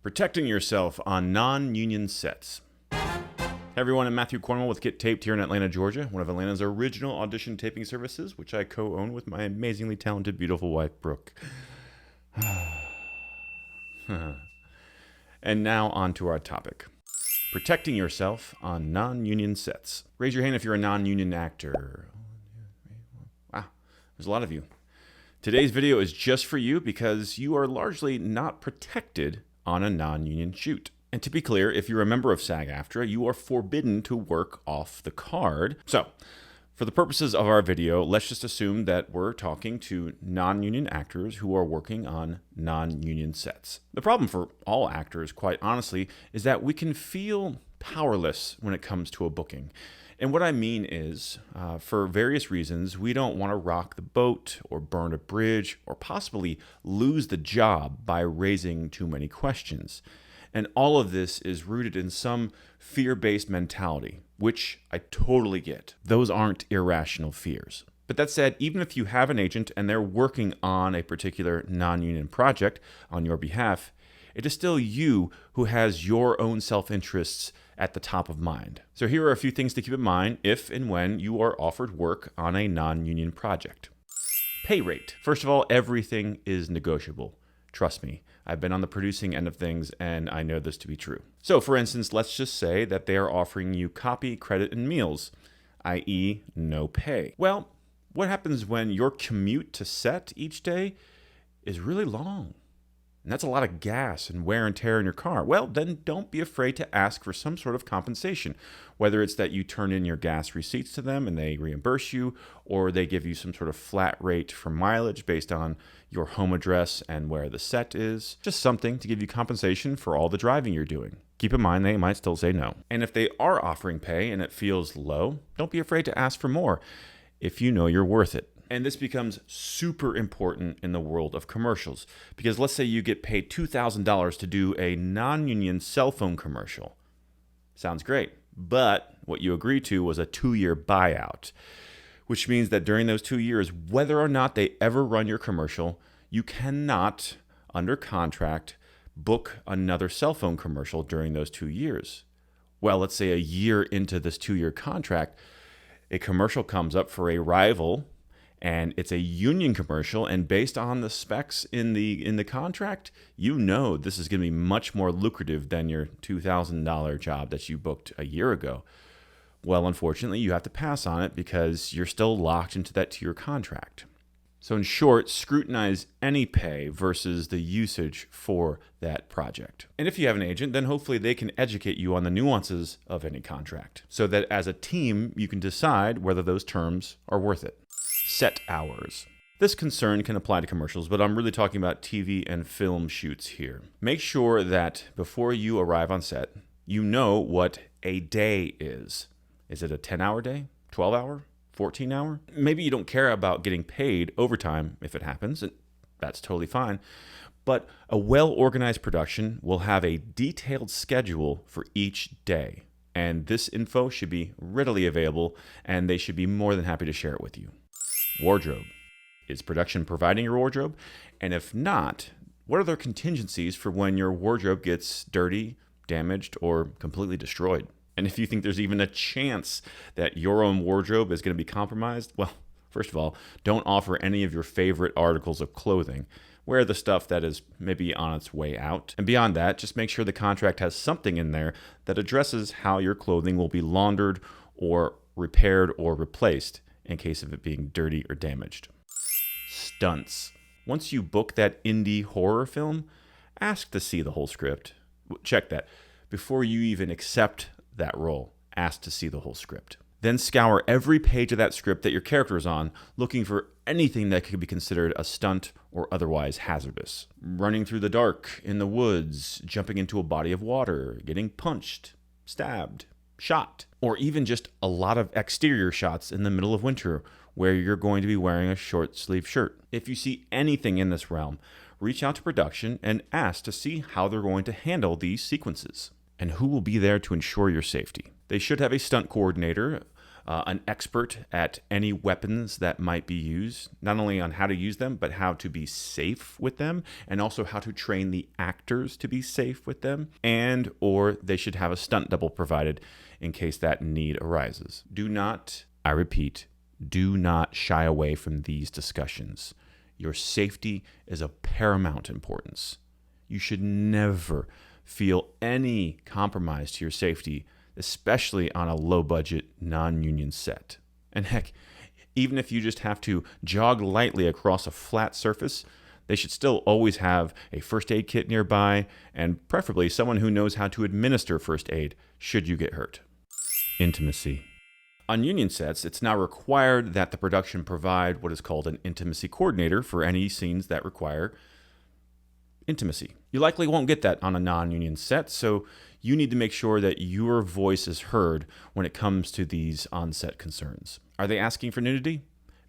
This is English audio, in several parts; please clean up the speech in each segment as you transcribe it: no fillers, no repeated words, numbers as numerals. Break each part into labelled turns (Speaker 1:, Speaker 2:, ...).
Speaker 1: Protecting yourself on non-union sets. Hey everyone, I'm Matthew Cornwell with Get Taped here in Atlanta, Georgia, one of Atlanta's original audition taping services, which I co-own with my amazingly talented, beautiful wife, Brooke. And now on to our topic. Protecting yourself on non-union sets. Raise your hand if you're a non-union actor. Wow, there's a lot of you. Today's video is just for you because you are largely not protected on a non-union shoot. And to be clear, if you're a member of SAG-AFTRA, you are forbidden to work off the card. So, for the purposes of our video, let's just assume that we're talking to non-union actors who are working on non-union sets. The problem for all actors, quite honestly, is that we can feel powerless when it comes to a booking. And what I mean is, for various reasons, we don't want to rock the boat or burn a bridge or possibly lose the job by raising too many questions. And all of this is rooted in some fear-based mentality, which I totally get. Those aren't irrational fears. But that said, even if you have an agent and they're working on a particular non-union project on your behalf, it is still you who has your own self-interests at the top of mind. So here are a few things to keep in mind if and when you are offered work on a non-union project. Pay rate. First of all, everything is negotiable. Trust me, I've been on the producing end of things and I know this to be true. So for instance, let's just say that they are offering you copy, credit, and meals, i.e. no pay. Well, what happens when your commute to set each day is really long? And that's a lot of gas and wear and tear in your car. Well, then don't be afraid to ask for some sort of compensation, whether it's that you turn in your gas receipts to them and they reimburse you, or they give you some sort of flat rate for mileage based on your home address and where the set is. Just something to give you compensation for all the driving you're doing. Keep in mind they might still say no. And if they are offering pay and it feels low, don't be afraid to ask for more if you know you're worth it. And this becomes super important in the world of commercials, because let's say you get paid $2,000 to do a non-union cell phone commercial. Sounds great, but what you agreed to was a 2-year buyout, which means that during those 2 years, whether or not they ever run your commercial, you cannot, under contract, book another cell phone commercial during those 2 years. Well, let's say a year into this 2-year contract, a commercial comes up for a rival, and it's a union commercial, and based on the specs in the contract, you know this is going to be much more lucrative than your $2,000 job that you booked a year ago. Well, unfortunately, you have to pass on it because you're still locked into that 2-year contract. So in short, scrutinize any pay versus the usage for that project. And if you have an agent, then hopefully they can educate you on the nuances of any contract so that as a team, you can decide whether those terms are worth it. Set hours. This concern can apply to commercials, but I'm really talking about TV and film shoots here. Make sure that before you arrive on set, you know what a day is. Is it a 10-hour day, 12-hour, 14-hour? Maybe you don't care about getting paid overtime if it happens, and that's totally fine. But a well-organized production will have a detailed schedule for each day. And this info should be readily available, and they should be more than happy to share it with you. Wardrobe. Is production providing your wardrobe? And if not, what are their contingencies for when your wardrobe gets dirty, damaged, or completely destroyed? And if you think there's even a chance that your own wardrobe is going to be compromised, well, first of all, don't offer any of your favorite articles of clothing. Wear the stuff that is maybe on its way out. And beyond that, just make sure the contract has something in there that addresses how your clothing will be laundered or repaired or replaced in case of it being dirty or damaged. Stunts. Once you book that indie horror film, ask to see the whole script. Check that. Before you even accept that role, ask to see the whole script. Then scour every page of that script that your character is on, looking for anything that could be considered a stunt or otherwise hazardous. Running through the dark, in the woods, jumping into a body of water, getting punched, stabbed, shot, or even just a lot of exterior shots in the middle of winter where you're going to be wearing a short sleeve shirt. If you see anything in this realm, reach out to production and ask to see how they're going to handle these sequences and who will be there to ensure your safety. They should have a stunt coordinator, an expert at any weapons that might be used, not only on how to use them, but how to be safe with them, and also how to train the actors to be safe with them, and or they should have a stunt double provided in case that need arises. Do not, I repeat, do not shy away from these discussions. Your safety is of paramount importance. You should never feel any compromise to your safety, especially on a low-budget, non-union set. And heck, even if you just have to jog lightly across a flat surface, they should still always have a first aid kit nearby, and preferably someone who knows how to administer first aid should you get hurt. Intimacy. On union sets, it's now required that the production provide what is called an intimacy coordinator for any scenes that require intimacy. You likely won't get that on a non-union set, so you need to make sure that your voice is heard when it comes to these on-set concerns. Are they asking for nudity?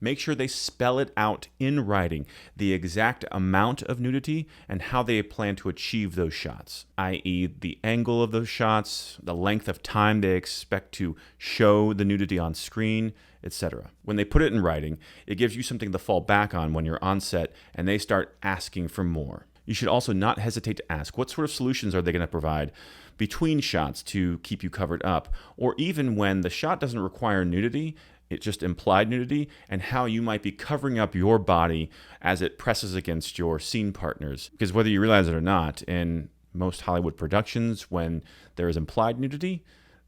Speaker 1: Make sure they spell it out in writing, the exact amount of nudity and how they plan to achieve those shots, i.e. the angle of those shots, the length of time they expect to show the nudity on screen, etc. When they put it in writing, it gives you something to fall back on when you're on set and they start asking for more. You should also not hesitate to ask what sort of solutions are they going to provide between shots to keep you covered up, or even when the shot doesn't require nudity, it's just implied nudity, and how you might be covering up your body as it presses against your scene partners. Because whether you realize it or not, in most Hollywood productions, when there is implied nudity,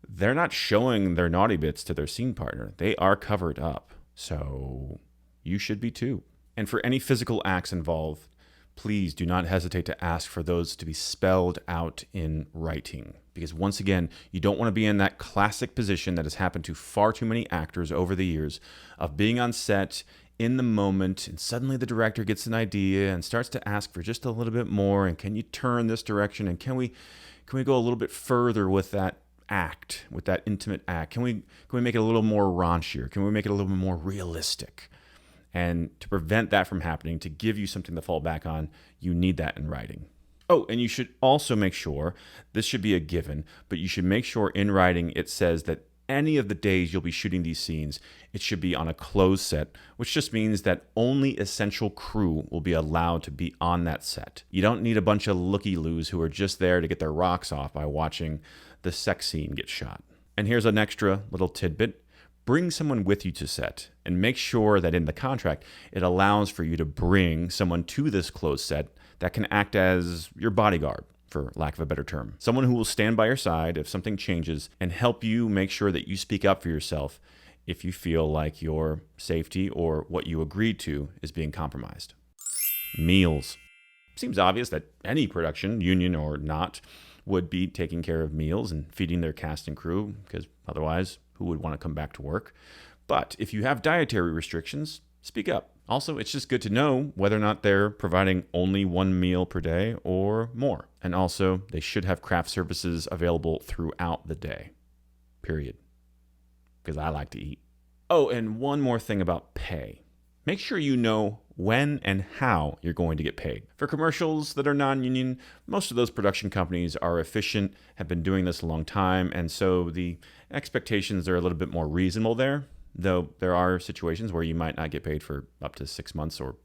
Speaker 1: they're not showing their naughty bits to their scene partner. They are covered up. So you should be too. And for any physical acts involved, please do not hesitate to ask for those to be spelled out in writing. Because once again, you don't want to be in that classic position that has happened to far too many actors over the years of being on set in the moment, and suddenly the director gets an idea and starts to ask for just a little bit more, and can you turn this direction, and can we go a little bit further with that act, with that intimate act? Can we make it a little more raunchier? Can we make it a little bit more realistic? And to prevent that from happening, to give you something to fall back on, you need that in writing. Oh, and you should also make sure, this should be a given, but you should make sure in writing it says that any of the days you'll be shooting these scenes, it should be on a closed set, which just means that only essential crew will be allowed to be on that set. You don't need a bunch of looky-loos who are just there to get their rocks off by watching the sex scene get shot. And here's an extra little tidbit. Bring someone with you to set, and make sure that in the contract it allows for you to bring someone to this closed set that can act as your bodyguard, for lack of a better term. Someone who will stand by your side if something changes and help you make sure that you speak up for yourself if you feel like your safety or what you agreed to is being compromised. Meals. Seems obvious that any production, union or not, would be taking care of meals and feeding their cast and crew, because otherwise, who would want to come back to work? But if you have dietary restrictions, speak up. Also, it's just good to know whether or not they're providing only one meal per day or more. And also, they should have craft services available throughout the day. Period. Because I like to eat. Oh, and one more thing about pay. Make sure you know when and how you're going to get paid. For commercials that are non-union, most of those production companies are efficient, have been doing this a long time, and so the expectations are a little bit more reasonable there, though there are situations where you might not get paid for up to 6 months or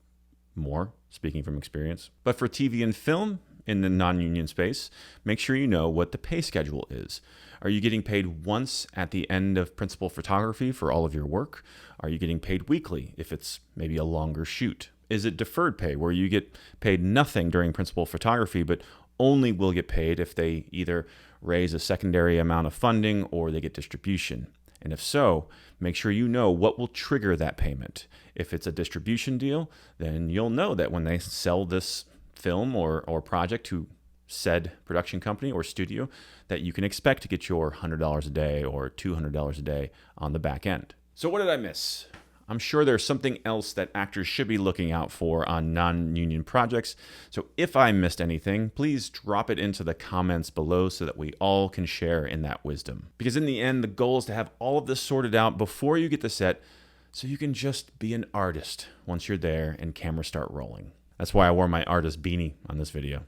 Speaker 1: more, speaking from experience. But for TV and film, in the non-union space, make sure you know what the pay schedule is. Are you getting paid once at the end of principal photography for all of your work? Are you getting paid weekly if it's maybe a longer shoot? Is it deferred pay where you get paid nothing during principal photography but only will get paid if they either raise a secondary amount of funding or they get distribution? And if so, make sure you know what will trigger that payment. If it's a distribution deal, then you'll know that when they sell this film or project to said production company or studio, that you can expect to get your $100 a day or $200 a day on the back end. So what did I miss? I'm sure there's something else that actors should be looking out for on non-union projects. So if I missed anything, please drop it into the comments below so that we all can share in that wisdom. Because in the end, the goal is to have all of this sorted out before you get to set so you can just be an artist once you're there and cameras start rolling. That's why I wore my artist beanie on this video.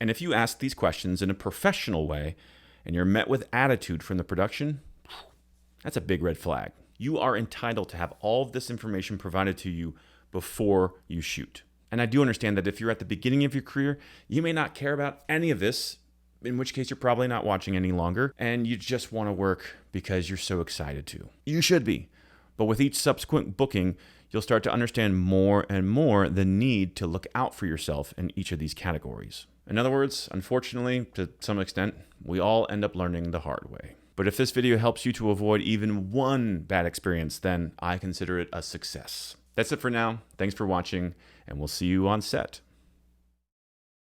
Speaker 1: And if you ask these questions in a professional way and you're met with attitude from the production, That's a big red flag. You are entitled to have all of this information provided to you before you shoot. And I do understand that if you're at the beginning of your career, you may not care about any of this, in which case you're probably not watching any longer, and you just want to work because you're so excited to. You should be. But with each subsequent booking, you'll start to understand more and more the need to look out for yourself in each of these categories. In other words, unfortunately, to some extent, we all end up learning the hard way. But if this video helps you to avoid even one bad experience, then I consider it a success. That's it for now. Thanks for watching, and we'll see you on set.